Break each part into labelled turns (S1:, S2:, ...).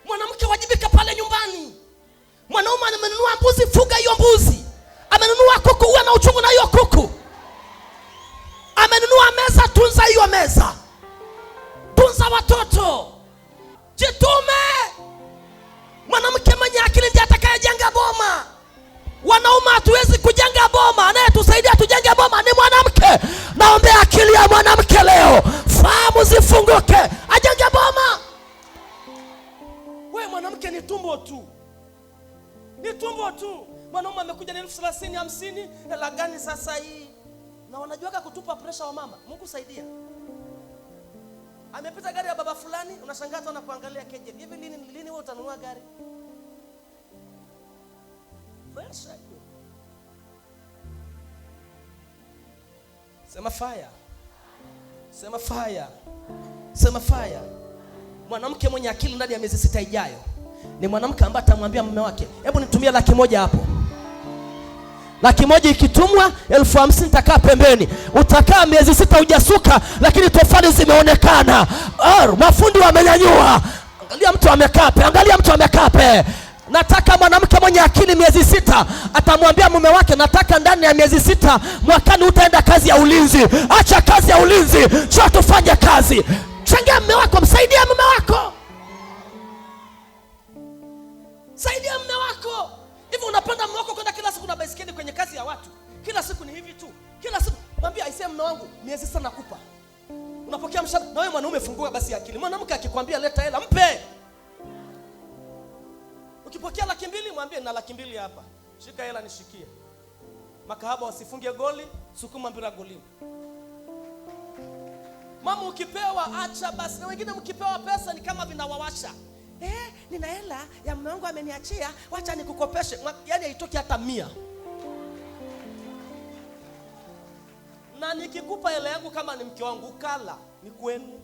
S1: Mwanamke wajibika pale nyumbani. Mwanaume amenunua mbuzi, fuga hiyo mbuzi. Amenunua kuku, uwe na uchungu na hiyo kuku. Amenunua meza, tunza hiyo meza. Tunza watoto. Jitume. Mwanamke mwenye akili ndiye atakayejenga boma. Wanaume hatuwezi kujenga boma. Anayetusaidia tujenge boma ni mwanamke. Naombea akili ya mwanamke leo. Fahamu zifunguke. Ajenge boma. Wewe mwanamke ni tumbo tu. Ni tumbo tu. Mwanaume amekuja na 30,000, 50. Hela gani sasa hii? Na wanajuaga kutupa pressure wa mama. Mungu saidia. Amepita gari ya baba fulani, unashangaa hata unakuangalia keje. Hivi lini wewe utanunua gari? Pressure. Sema fire. Sema fire. Sema fire. Mwanamke mwenye akili ndani ya miezi 6 ijayo ni mwanamke ambaye atamwambia mume wake, hebu nitumie 100,000 hapo. 100,000 ikitumwa 50,000 nitakaa pembeni. Utakaa miezi 6 hujasuka, lakini tofali zimeonekana. Mafundi wamenyanyua. Angalia mtu amekaa pe. Angalia mtu amekaa pe. Nataka mwanamke mwenye akili miezi 6 atamwambia mume wake, nataka ndani ya miezi 6 mwakani utaenda kazi ya ulinzi. Acha kazi ya ulinzi, njoo tufanye kazi. Changia mume wako, msaidia mume wako. Saidia mume wako. Hivi unapanda mume wako kwenda kila siku na baisikeli kwenye kazi ya watu? Kila siku ni hivi tu. Kila siku mwambie aisee mume wangu miezi 6 nakupa. Unapokea mshahara. Na wewe mwanaume fungua basi akili. Mwanamke akikwambia leta hela mpe. Ukipokea 200,000 mwambie na 200,000 hapa. Shika hela nishikie. Makahaba wasifunge goli, sukuma mpira golini. Mama ukipewa acha basi. Na wengine mkipewa pesa ni kama vinawawasha. Nina hela ya mume wangu ameniachia, wacha nikukopeshe. Yaani haitoki hata 100. Na nikikupa hela yangu kama ni mke wangu ukala, ni kwenu.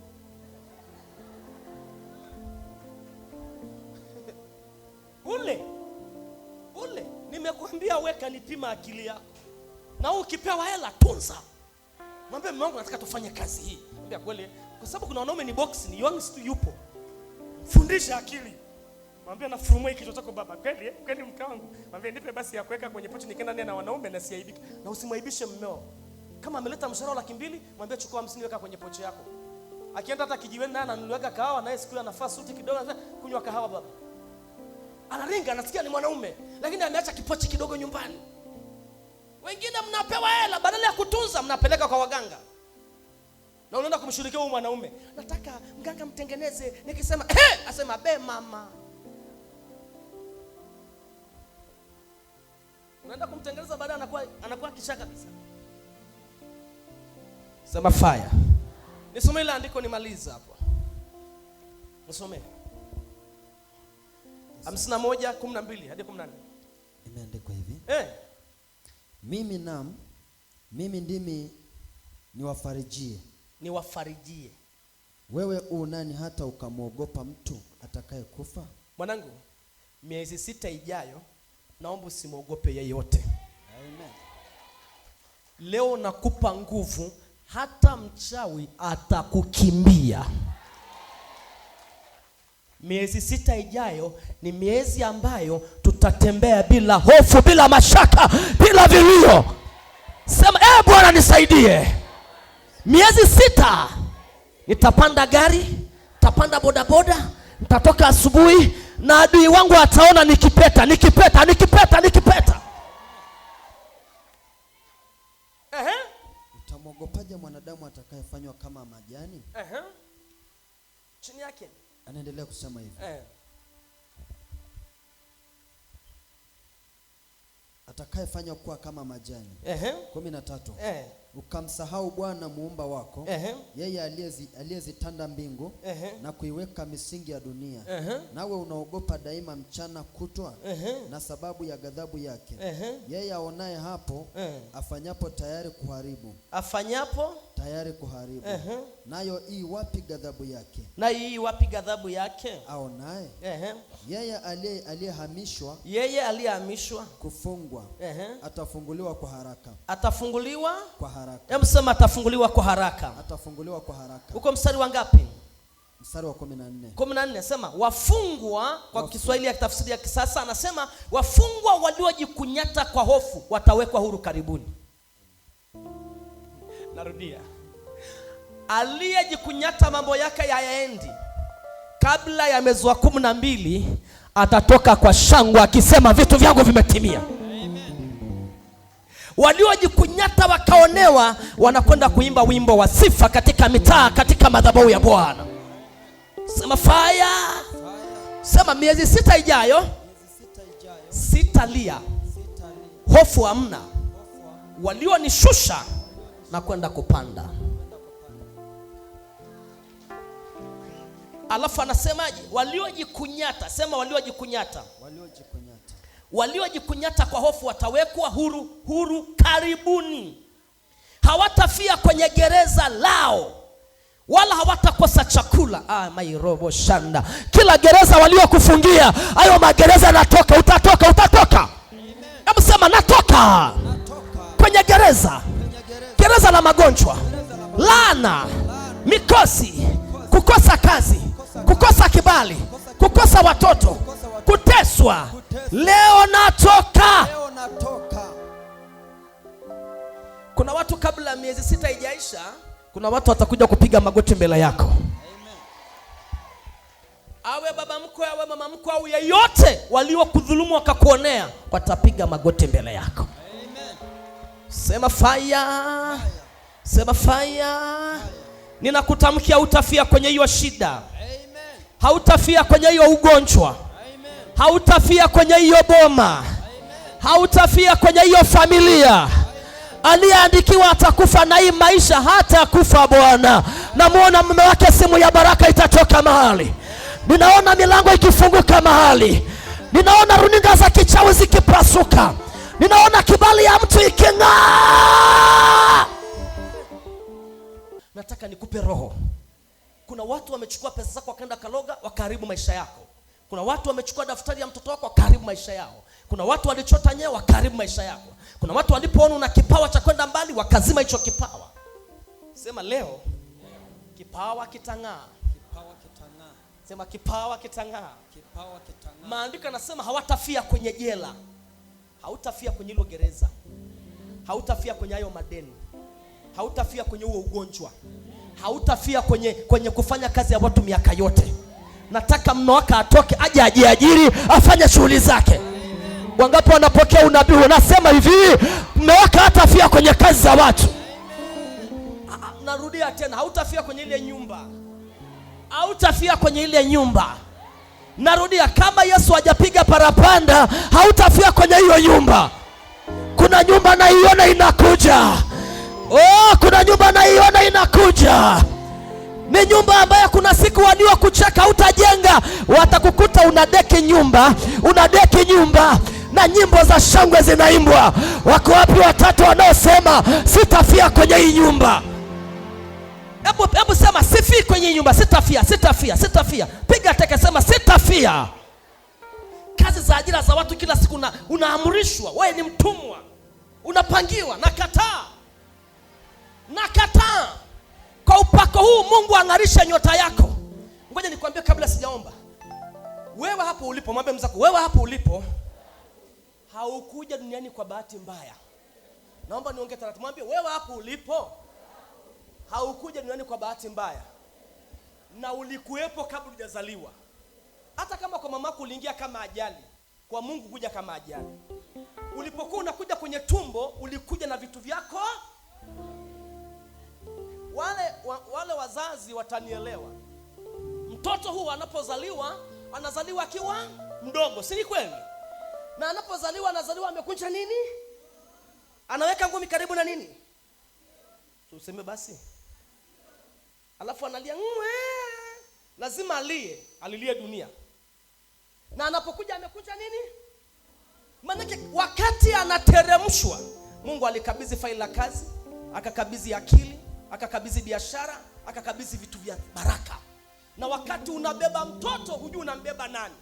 S1: Ule nimekuambia weka nipima akili yako. Na ukipewa hela tunza. Mwambie mume wangu nataka tufanye kazi hii. Mwambie kweli kwa sababu kuna wanaume ni box ni young stu yupo. Fundisha akili. Mwambie na furumwe kichwa chako baba. Kweli mke wangu. Mwambie nipe basi ya kuweka kwenye pochi nikienda ndani na wanaume na siaibiki. Na usimwaibishe mmeo. Kama ameleta mshahara 200,000, mwambie chukua 50 weka kwenye pochi yako. Akienda hata kijiweni naye ananunuaga kahawa naye siku anafaa suti kidogo anasema kunywa kahawa baba. Anaringa anasikia ni mwanaume lakini ameacha kipochi kidogo nyumbani. Wengine mnapewa hela badala ya kutunza mnapeleka kwa waganga. Na unaenda kumshirikia huyu mwanaume. Nataka mganga mtengeneze. Nikisema asema be mama. Unaenda kumtengeneza baadaye anakuwa kisha kabisa. Sema fire. Nisome ile andiko nimaliza hapo. Nisome. 51:12 hadi 14.
S2: Imeandikwa hivi. Mimi ndimi niwafarijie. Wewe nani hata ukamwogopa mtu atakaye kufa?
S1: Mwanangu, miezi 6 ijayo naomba usimwogope yeyote.
S2: Amen.
S1: Leo nakupa nguvu, hata mchawi atakukimbia. Miezi 6 ijayo ni miezi ambayo tutatembea bila hofu, bila mashaka, bila vilio. Sema Bwana nisaidie. Miezi 6 nitapanda gari, nitapanda bodaboda, nitatoka asubuhi na adui wangu ataona nikipeta.
S2: Utamwogopaje mwanadamu atakayefanywa kama majani?
S1: Chini yake
S2: anaendelea kusema hivi. Atakayefanywa kuwa kama majani. 13. Ukamsahau Bwana muumba wako, yeye aliyezitanda mbingu na kuiweka misingi ya dunia. Nawe unaogopa daima mchana kutwa na sababu ya ghadhabu yake. Yeye aonaye hapo afanyapo tayari kuharibu. Nayo hii wapi ghadhabu yake? Aonaye. Yeye aliyehamishwa kufungwa atafunguliwa kwa haraka.
S1: Hebu sema atafunguliwa kwa haraka.
S2: Atafunguliwa kwa haraka.
S1: Uko mstari wa ngapi?
S2: Mstari wa 14.
S1: 14 sema wafungwa, kwa Kiswahili ya tafsiri ya kisasa anasema wafungwa waliojikunyata kwa hofu watawekwa huru karibuni. Narudia. Aliyejikunyata mambo yake yaendi, kabla ya mwezi wa 12 atatoka kwa shangwe akisema vitu vyangu vimetimia. Waliojikunyata wakaonewa wanakwenda kuimba wimbo wa sifa katika mitaa, katika madhabahu ya Bwana. Sema fire. Sema miezi 6 ijayo sitalia, hofu hamna. Walionishusha na kwenda kupanda. Alafu anasemaje? Waliojikunyata, sema waliojikunyata. Waliojikunyata kwa hofu watawekwa huru karibuni. Hawatafia kwenye gereza lao, wala hawatakosa chakula. Mairobo shanda. Kila gereza waliokufungia, hayo magereza natoka, utatoka. Hebu sema natoka. Kwenye gereza la magonjwa, laana, mikosi, kukosa kazi, kukosa kibali, kukosa watoto, kuteswa. Leo natoka. Kuna watu kabla miezi 6 haijaisha, kuna watu watakuja kupiga magoti mbele yako. Awe baba mkwe, awe mama mkwe, au yeyote waliokudhulumu wakakuonea, watapiga magoti mbele yako. Sema fire. Sema fire. Ninakutamkia hautafia kwenye hiyo shida. Hautafia kwenye hiyo ugonjwa. Hautafia kwenye hiyo boma. Hautafia kwenye hiyo familia. Aliyeandikiwa atakufa na hii maisha hata kufa Bwana. Namuona mume wake, simu ya baraka itatoka mahali. Ninaona milango ikifunguka mahali. Ninaona runinga za kichawi zikipasuka. Ninaona kibali ya mtu iking'aa. Nataka nikupe roho. Kuna watu wamechukua pesa zako wakaenda kaloga, wakaharibu maisha yako. Kuna watu wamechukua daftari ya mtoto wako wakaharibu maisha yao. Kuna watu walichota nyewe wakaharibu maisha yako. Kuna watu walipoona una kipawa cha kwenda mbali wakazima hicho kipawa. Sema leo kipawa kitang'aa. Sema kipawa kitang'aa. Maandiko yanasema hawatafia kwenye jela. Hautafia kwenye hilo gereza. Hautafia kwenye hayo madeni. Hautafia kwenye huo ugonjwa. Hautafia kwenye kufanya kazi ya watu miaka yote. Nataka mume wako atoke, aje ajiajiri, afanye shughuli zake. Wangapi wanapokea unabii? Unasema hivi, mume wako hatafia kwenye kazi za watu. Narudia tena, hautafia kwenye ile nyumba. Hautafia kwenye ile nyumba. Narudia, kama Yesu hajapiga parapanda, hautafia kwenye hiyo nyumba. Kuna nyumba naiona inakuja. Kuna nyumba naiona inakuja. Ni nyumba ambayo kuna siku wadiwa kucheka, utajenga, watakukuta unadeki nyumba na nyimbo za shangwe zinaimbwa. Wako wapi watatu wanaosema sitafia kwenye hii nyumba? Hebu sema sifi kwenye nyumba, sitafia. Piga teke, sema sitafia. Kazi za ajira za watu kila siku unaamrishwa, wewe ni mtumwa. Unapangiwa, nakataa. Kwa upako huu Mungu ang'arisha nyota yako. Ngoja nikwambie kabla sijaomba. Wewe hapo ulipo, mwambie mzako, wewe hapo ulipo haukuja duniani kwa bahati mbaya. Naomba niongee taratibu. Mwambie wewe hapo ulipo haukuja duniani kwa bahati mbaya. Na ulikuwepo kabla hujazaliwa. Hata kama kwa mamako uliingia kama ajali, kwa Mungu kuja kama ajali. Ulipokuwa unakuja kwenye tumbo, ulikuja na vitu vyako. Wale wazazi watanielewa. Mtoto huu anapozaliwa, anazaliwa akiwa mdogo, si ni kweli? Na anapozaliwa anazaliwa amekunja nini? Anaweka ngumi karibu na nini? Tuseme basi. Alafu analia, lazima alilie dunia. Na anapokuja amekunja nini? Maana wakati anateremshwa, Mungu alikabidhi faili la kazi, akakabidhi akili, akakabidhi biashara, akakabidhi vitu vya baraka. Na wakati unabeba mtoto, hujui unambeba nani.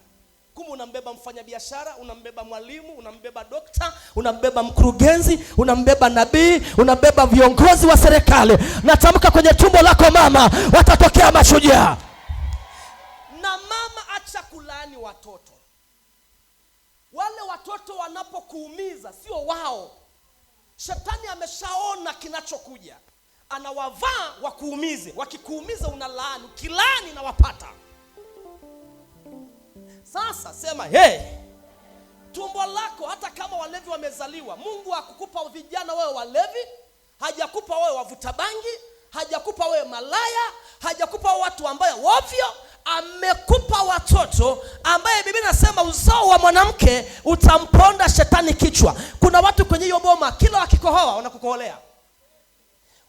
S1: Kumbe unambeba mfanya biashara, unambeba mwalimu, unambeba dokta, unambeba mkurugenzi, unambeba nabii, unambeba viongozi wa serikali. Natamka kwenye tumbo lako mama, watatokea mashujaa. kulaani watoto. Wale watoto wanapokuumiza sio wao. Shetani ameshaona kinachokuja, anawavaa wakuumize. Wakikuumiza unalaani, kilaani na wapata. Sasa sema tumbo lako, hata kama walevi wamezaliwa, Mungu hakukupa vijana wewe walevi, hajakupa wewe wavuta bangi, hajakupa wewe malaya, hajakupa watu ambao ovyo. Amekupa watoto ambaye Biblia inasema uzao wa mwanamke utamponda shetani kichwa. Kuna watu kwenye hiyo boma kila wakikohoa wanakukoholea.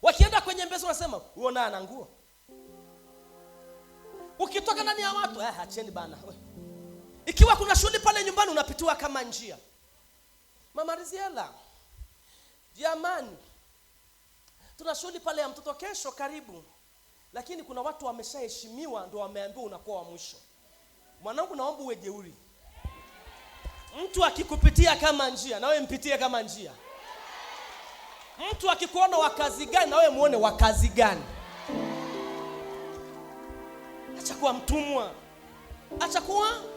S1: Wakienda kwenye mbezi wanasema uona ana nguo. Ukitoka ndani ya watu acheni bana. Ikiwa kuna shughuli pale nyumbani unapitiwa kama njia. Mama Riziela, jamani, tuna shughuli pale ya mtoto kesho karibu. Lakini kuna watu wameshaheshimiwa ndio wameambiwa unakuwa wa mwisho. Mwanangu, naomba uwe jeuri. Mtu akikupitia kama njia na wewe mpitie kama njia. Mtu akikuona wakazi gani na wewe muone wakazi gani. Acha kuwa mtumwa. Acha kuwa.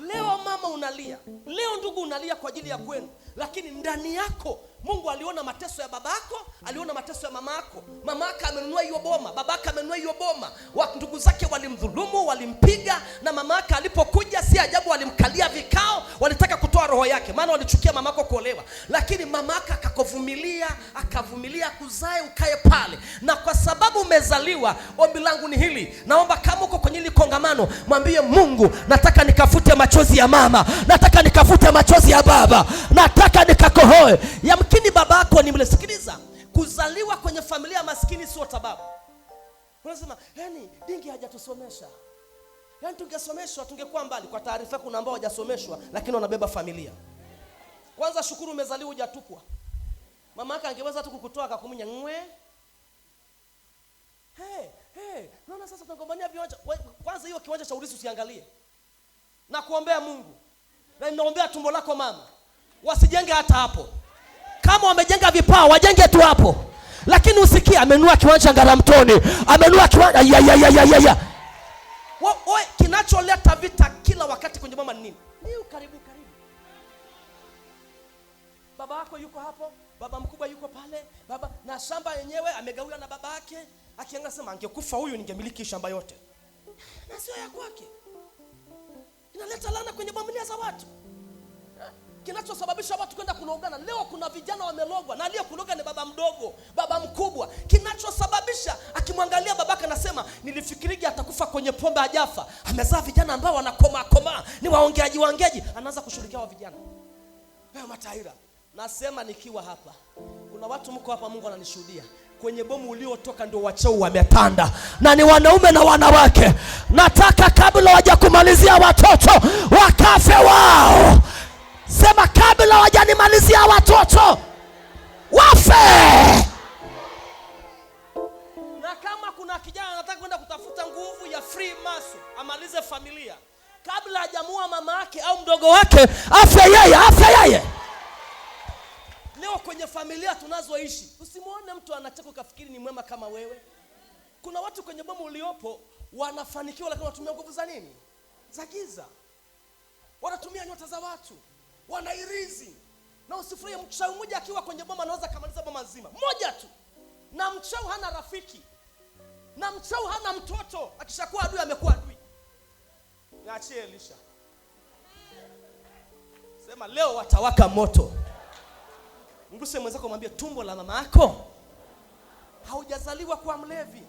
S1: Leo mama unalia, leo ndugu unalia kwa ajili ya kwenu, lakini ndani yako Mungu aliona mateso ya babako, aliona mateso ya mamako. Mamaka amenunua hiyo boma, babaka amenunua hiyo boma. Ndugu zake walimdhulumu, walimpiga, na mamaka alipokuja si ajabu walimkalia vikao, walitaka kutoa roho yake, maana walichukia mamako kuolewa. Lakini mamaka akavumilia kuzae ukae pale. Na kwa sababu umezaliwa, ombi langu ni hili. Naomba kama uko kwenye hili kongamano, mwambie Mungu, nataka nikafute machozi ya mama, nataka nikafute machozi ya baba, nataka nikakohoe. Yamkini babako ni mlesikiliza. Kuzaliwa kwenye familia maskini sio sababu. Unasema, dingi hajatusomesha. Tungesomeshwa tungekuwa mbali. Kwa taarifa kuna ambao hawajasomeshwa lakini wanabeba familia. Kwanza shukuru umezaliwa hujatupwa. Mama yako angeweza tu kukutoa akakumunya ngwe. Naona sasa tunagombania viwanja. Kwanza hiyo kiwanja cha urithi usiangalie. Na kuombea Mungu. Na ninaombea tumbo lako mama. Wasijenge hata hapo. Kama wamejenga vipaa wajenge tu hapo. Lakini usikie amenunua kiwanja Ngaramtoni, amenunua kiwanja Wewe kinacholeta vita kila wakati kwenye mama ni nini? Ni karibu. Baba yako yuko hapo, baba mkubwa yuko pale, baba na shamba yenyewe amegawiwa na baba yake. Akianga sema angekufa huyu ningemiliki shamba yote. Na sio ya kwake. Inaleta laana kwenye familia za watu. Kinachosababisha watu kwenda kulogana. Leo kuna vijana wamelogwa na aliyekuloga ni baba mdogo, baba mkubwa. Kinachosababisha akimwangalia babaka anasema nilifikirigi atakufa kwenye pombe hajafa. Amezaa vijana ambao wanakoma, ni waongeaji. Anaanza kushirikia wa vijana. Wewe mataira. Nasema nikiwa hapa. Kuna watu mko hapa Mungu ananishuhudia. Kwenye bomu uliotoka ndio wachao wametanda. Na ni wanaume na wanawake. Nataka kabla hawajakumalizia watoto wakafe wao. Sema kabla hawajanimalizia watoto wafe. Na kama kuna kijana anataka kwenda kutafuta nguvu ya free maso amalize familia, kabla hajamua mama yake au mdogo wake afe yeye. Leo kwenye familia tunazoishi, usimuone mtu anacheka ukafikiri ni mwema kama wewe. Kuna watu kwenye bomu uliopo wanafanikiwa lakini wanatumia nguvu za nini? Za giza. Wanatumia nyota za watu. Wanairizi. Na usifurahie mchawi mmoja akiwa kwenye boma anaweza kamaliza boma nzima. Mmoja tu. Na mchawi hana rafiki. Na mchawi hana mtoto. Akishakuwa adui amekuwa adui. Niachie Elisha. Sema leo watawaka moto. Mguse mwenzako mwambie tumbo la mama yako haujazaliwa kwa mlevi.